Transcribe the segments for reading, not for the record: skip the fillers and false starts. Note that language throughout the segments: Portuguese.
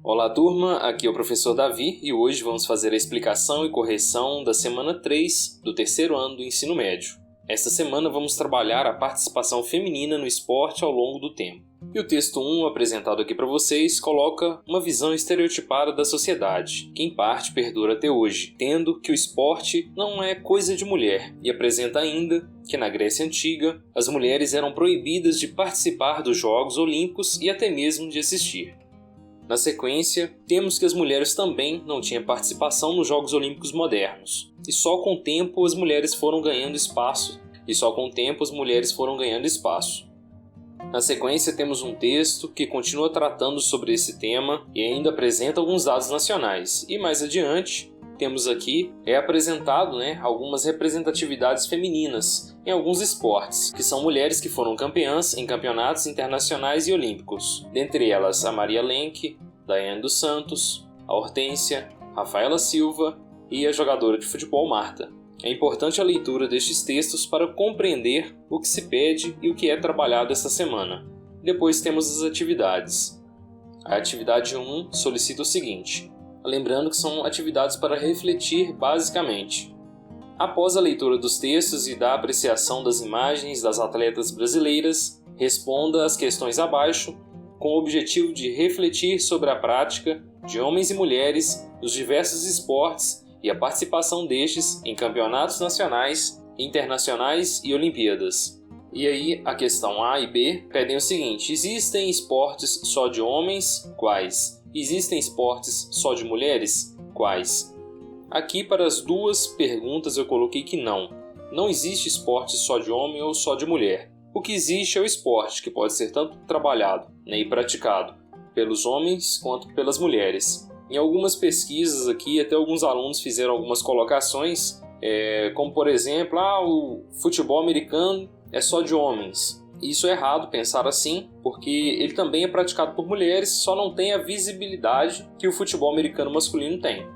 Olá turma, aqui é o professor Davi e hoje vamos fazer a explicação e correção da semana 3 do terceiro ano do ensino médio. Esta semana vamos trabalhar a participação feminina no esporte ao longo do tempo. E o texto 1 apresentado aqui para vocês coloca uma visão estereotipada da sociedade, que em parte perdura até hoje, tendo que o esporte não é coisa de mulher, e apresenta ainda que na Grécia Antiga as mulheres eram proibidas de participar dos Jogos Olímpicos e até mesmo de assistir. Na sequência, temos que as mulheres também não tinham participação nos Jogos Olímpicos modernos, e só com o tempo as mulheres foram ganhando espaço. Na sequência, temos um texto que continua tratando sobre esse tema e ainda apresenta alguns dados nacionais. E mais adiante, temos aqui apresentado algumas representatividades femininas em alguns esportes, que são mulheres que foram campeãs em campeonatos internacionais e olímpicos. Dentre elas, a Maria Lenk, Daiane dos Santos, a Hortência, Rafaela Silva e a jogadora de futebol Marta. É importante a leitura destes textos para compreender o que se pede e o que é trabalhado esta semana. Depois temos as atividades. A atividade 1 solicita o seguinte, lembrando que são atividades para refletir basicamente. Após a leitura dos textos e da apreciação das imagens das atletas brasileiras, responda as questões abaixo com o objetivo de refletir sobre a prática de homens e mulheres nos diversos esportes e a participação destes em campeonatos nacionais, internacionais e Olimpíadas. E aí, a questão A e B pedem o seguinte: existem esportes só de homens? Quais? Existem esportes só de mulheres? Quais? Aqui, para as duas perguntas, eu coloquei que não. Não existe esporte só de homem ou só de mulher. O que existe é o esporte, que pode ser tanto trabalhado e praticado pelos homens quanto pelas mulheres. Em algumas pesquisas aqui, até alguns alunos fizeram algumas colocações, como por exemplo, o futebol americano é só de homens. Isso é errado pensar assim, porque ele também é praticado por mulheres, só não tem a visibilidade que o futebol americano masculino tem.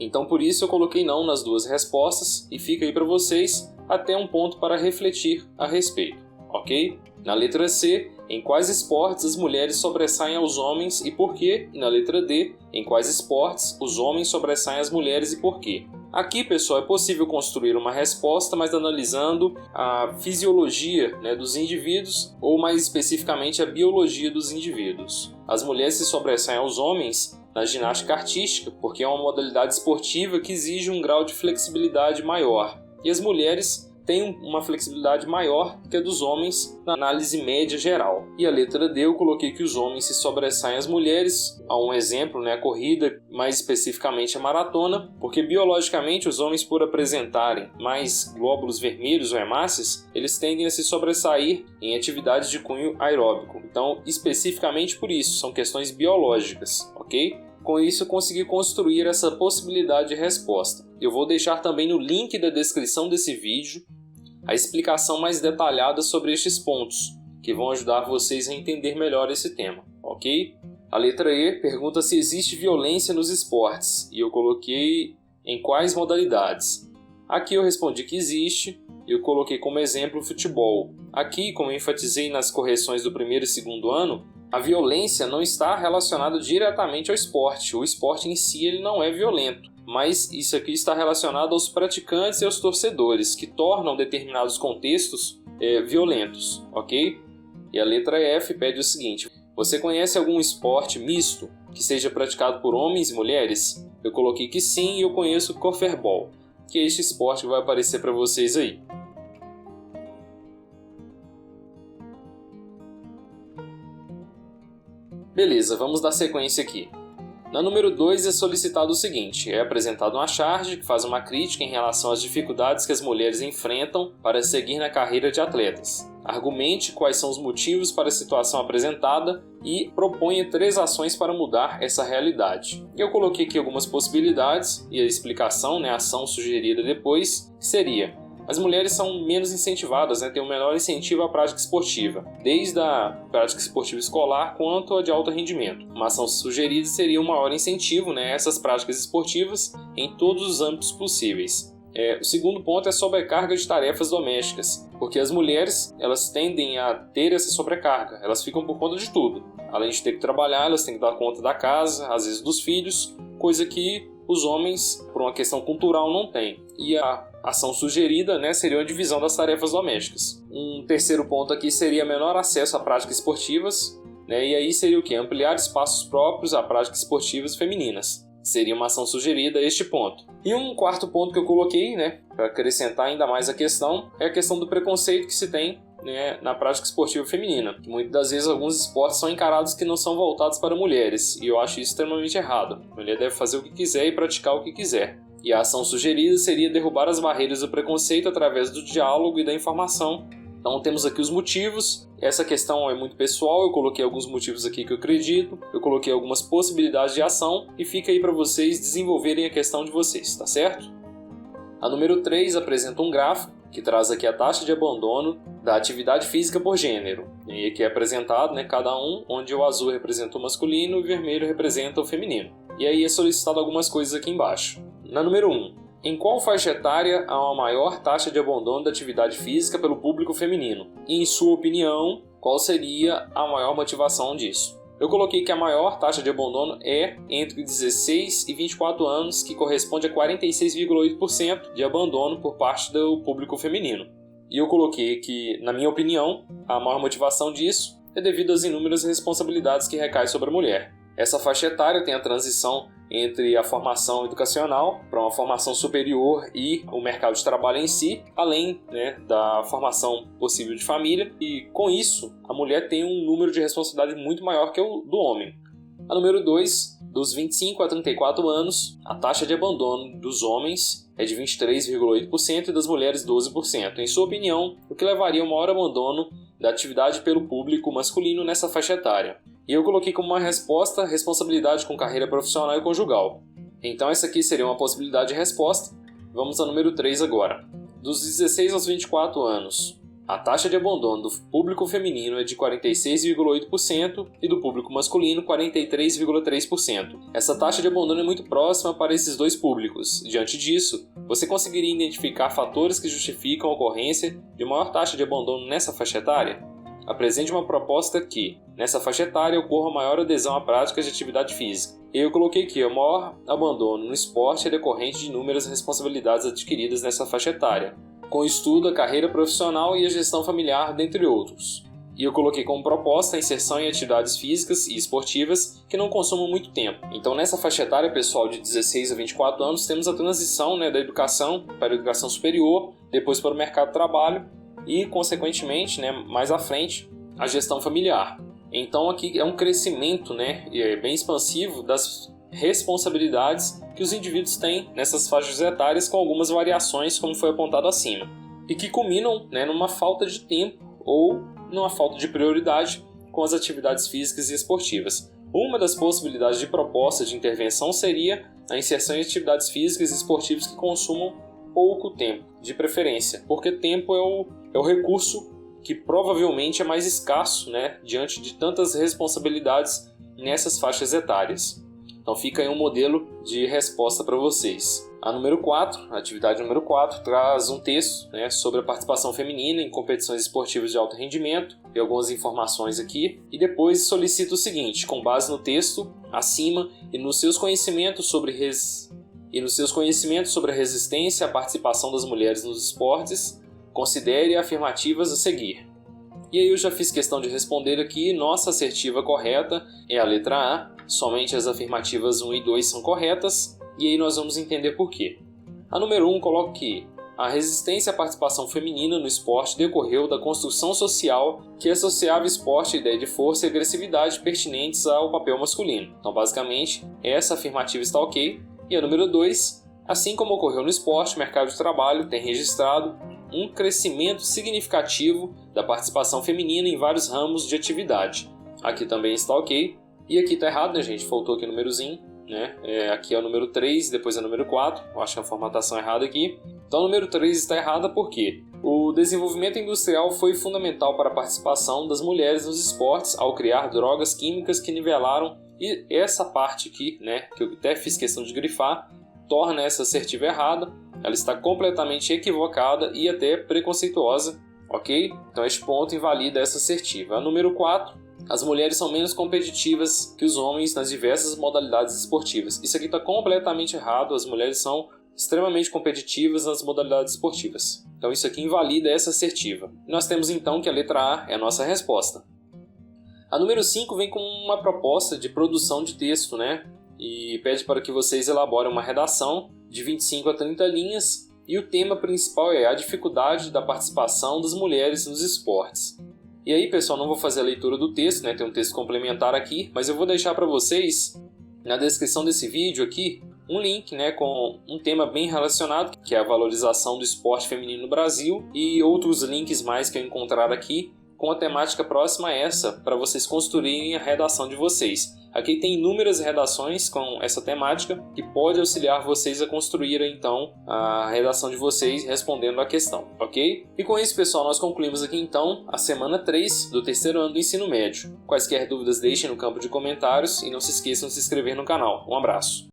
Então por isso eu coloquei não nas duas respostas e fica aí para vocês até um ponto para refletir a respeito, ok? Na letra C, em quais esportes as mulheres sobressaem aos homens e por quê? E na letra D, em quais esportes os homens sobressaem às mulheres e por quê? Aqui, pessoal, é possível construir uma resposta, mas analisando a fisiologia dos indivíduos, ou mais especificamente a biologia dos indivíduos. As mulheres se sobressaem aos homens na ginástica artística, porque é uma modalidade esportiva que exige um grau de flexibilidade maior. E as mulheres têm uma flexibilidade maior que a dos homens na análise média geral. E a letra D eu coloquei que os homens se sobressaem às mulheres. Há um exemplo, a corrida, mais especificamente a maratona, porque biologicamente os homens, por apresentarem mais glóbulos vermelhos ou hemácias, eles tendem a se sobressair em atividades de cunho aeróbico. Então, especificamente por isso, são questões biológicas, ok? Com isso, eu consegui construir essa possibilidade de resposta. Eu vou deixar também no link da descrição desse vídeo a explicação mais detalhada sobre estes pontos, que vão ajudar vocês a entender melhor esse tema, ok? A letra E pergunta se existe violência nos esportes, e eu coloquei em quais modalidades. Aqui eu respondi que existe, e eu coloquei como exemplo o futebol. Aqui, como eu enfatizei nas correções do primeiro e segundo ano, a violência não está relacionada diretamente ao esporte. O esporte em si ele não é violento, mas isso aqui está relacionado aos praticantes e aos torcedores, que tornam determinados contextos violentos, ok? E a letra F pede o seguinte: você conhece algum esporte misto que seja praticado por homens e mulheres? Eu coloquei que sim e eu conheço o corfball, que é este esporte que vai aparecer para vocês aí. Beleza, vamos dar sequência aqui. Na número 2 é solicitado o seguinte: é apresentado uma charge que faz uma crítica em relação às dificuldades que as mulheres enfrentam para seguir na carreira de atletas. Argumente quais são os motivos para a situação apresentada e proponha 3 ações para mudar essa realidade. Eu coloquei aqui algumas possibilidades e a explicação, a ação sugerida depois, seria: as mulheres são menos incentivadas, têm um menor incentivo à prática esportiva, desde a prática esportiva escolar quanto a de alto rendimento. Uma ação sugerida seria um maior incentivo a essas práticas esportivas em todos os âmbitos possíveis. O segundo ponto é sobrecarga de tarefas domésticas, porque as mulheres elas tendem a ter essa sobrecarga, elas ficam por conta de tudo. além de ter que trabalhar, elas têm que dar conta da casa, às vezes dos filhos, coisa que os homens, por uma questão cultural, não têm. E a ação sugerida, né, seria a divisão das tarefas domésticas. Um terceiro ponto aqui seria menor acesso a práticas esportivas, né, e aí seria o quê? Ampliar espaços próprios a práticas esportivas femininas. Seria uma ação sugerida a este ponto. E um quarto ponto que eu coloquei, né, para acrescentar ainda mais a questão, é a questão do preconceito que se tem, né, na prática esportiva feminina. Muitas das vezes alguns esportes são encarados que não são voltados para mulheres, e eu acho isso extremamente errado. A mulher deve fazer o que quiser e praticar o que quiser. E a ação sugerida seria derrubar as barreiras do preconceito através do diálogo e da informação. Então temos aqui os motivos. Essa questão é muito pessoal, eu coloquei alguns motivos aqui que eu acredito, eu coloquei algumas possibilidades de ação e fica aí para vocês desenvolverem a questão de vocês, tá certo? A número 3 apresenta um gráfico que traz aqui a taxa de abandono da atividade física por gênero. E aqui é apresentado, né, cada um, onde o azul representa o masculino e o vermelho representa o feminino. E aí é solicitado algumas coisas aqui embaixo. Na número 1, em qual faixa etária há uma maior taxa de abandono da atividade física pelo público feminino? E, em sua opinião, qual seria a maior motivação disso? Eu coloquei que a maior taxa de abandono é entre 16 e 24 anos, que corresponde a 46,8% de abandono por parte do público feminino. E eu coloquei que, na minha opinião, a maior motivação disso é devido às inúmeras responsabilidades que recaem sobre a mulher. Essa faixa etária tem a transição entre a formação educacional para uma formação superior e o mercado de trabalho em si, além, né, da formação possível de família, e com isso a mulher tem um número de responsabilidade muito maior que o do homem. A número 2, dos 25 a 34 anos, a taxa de abandono dos homens é de 23,8% e das mulheres 12%. Em sua opinião, o que levaria ao maior abandono da atividade pelo público masculino nessa faixa etária? E eu coloquei como uma resposta responsabilidade com carreira profissional e conjugal. Então essa aqui seria uma possibilidade de resposta. Vamos ao número 3 agora. Dos 16 aos 24 anos, a taxa de abandono do público feminino é de 46,8% e do público masculino 43,3%. Essa taxa de abandono é muito próxima para esses dois públicos. Diante disso, você conseguiria identificar fatores que justificam a ocorrência de maior taxa de abandono nessa faixa etária? Apresente uma proposta que, nessa faixa etária, ocorra maior adesão a práticas de atividade física. Eu coloquei que o maior abandono no esporte é decorrente de inúmeras responsabilidades adquiridas nessa faixa etária, com o estudo, a carreira profissional e a gestão familiar, dentre outros. E eu coloquei como proposta a inserção em atividades físicas e esportivas que não consumam muito tempo. Então, nessa faixa etária, pessoal, de 16 a 24 anos, temos a transição, né, da educação para a educação superior, depois para o mercado de trabalho, e, consequentemente, né, mais à frente, a gestão familiar. Então aqui é um crescimento, né, bem expansivo das responsabilidades que os indivíduos têm nessas faixas etárias, com algumas variações, como foi apontado acima, e que culminam, né, numa falta de tempo ou numa falta de prioridade com as atividades físicas e esportivas. Uma das possibilidades de proposta de intervenção seria a inserção em atividades físicas e esportivas que consumam pouco tempo, de preferência, porque tempo é o recurso que provavelmente é mais escasso, né, diante de tantas responsabilidades nessas faixas etárias. Então fica aí um modelo de resposta para vocês. A atividade número 4, traz um texto, né, sobre a participação feminina em competições esportivas de alto rendimento e algumas informações aqui. E depois solicita o seguinte: com base no texto acima e nos seus conhecimentos sobre a resistência à participação das mulheres nos esportes, considere afirmativas a seguir. E aí eu já fiz questão de responder aqui. Nossa assertiva correta é a letra A. Somente as afirmativas 1 e 2 são corretas. E aí nós vamos entender por quê. A número 1 coloca que a resistência à participação feminina no esporte decorreu da construção social que associava esporte à ideia de força e agressividade pertinentes ao papel masculino. Então, basicamente, essa afirmativa está ok. E a número 2, assim como ocorreu no esporte, o mercado de trabalho tem registrado um crescimento significativo da participação feminina em vários ramos de atividade. Aqui também está ok. E aqui está errado, né, gente? Faltou aqui o númerozinho, né? Aqui é o número 3, depois é o número 4. Eu acho que é a formatação errada aqui. Então o número 3 está errada porque o desenvolvimento industrial foi fundamental para a participação das mulheres nos esportes ao criar drogas químicas que nivelaram. E essa parte aqui, né, que eu até fiz questão de grifar, torna essa assertiva errada. Ela está completamente equivocada e até preconceituosa, ok? Então este ponto invalida essa assertiva. A número 4, as mulheres são menos competitivas que os homens nas diversas modalidades esportivas. Isso aqui está completamente errado, as mulheres são extremamente competitivas nas modalidades esportivas. Então isso aqui invalida essa assertiva. Nós temos então que a letra A é a nossa resposta. A número 5 vem com uma proposta de produção de texto, né? E pede para que vocês elaborem uma redação de 25 a 30 linhas, e o tema principal é a dificuldade da participação das mulheres nos esportes. E aí, pessoal, não vou fazer a leitura do texto, né? Tem um texto complementar aqui, mas eu vou deixar para vocês, na descrição desse vídeo aqui, um link, né, com um tema bem relacionado, que é a valorização do esporte feminino no Brasil, e outros links mais que eu encontrar aqui, com a temática próxima a essa, para vocês construírem a redação de vocês. Aqui tem inúmeras redações com essa temática que pode auxiliar vocês a construir então a redação de vocês respondendo à questão, ok? E com isso, pessoal, nós concluímos aqui então a semana 3 do terceiro ano do ensino médio. Quaisquer dúvidas deixem no campo de comentários e não se esqueçam de se inscrever no canal. Um abraço!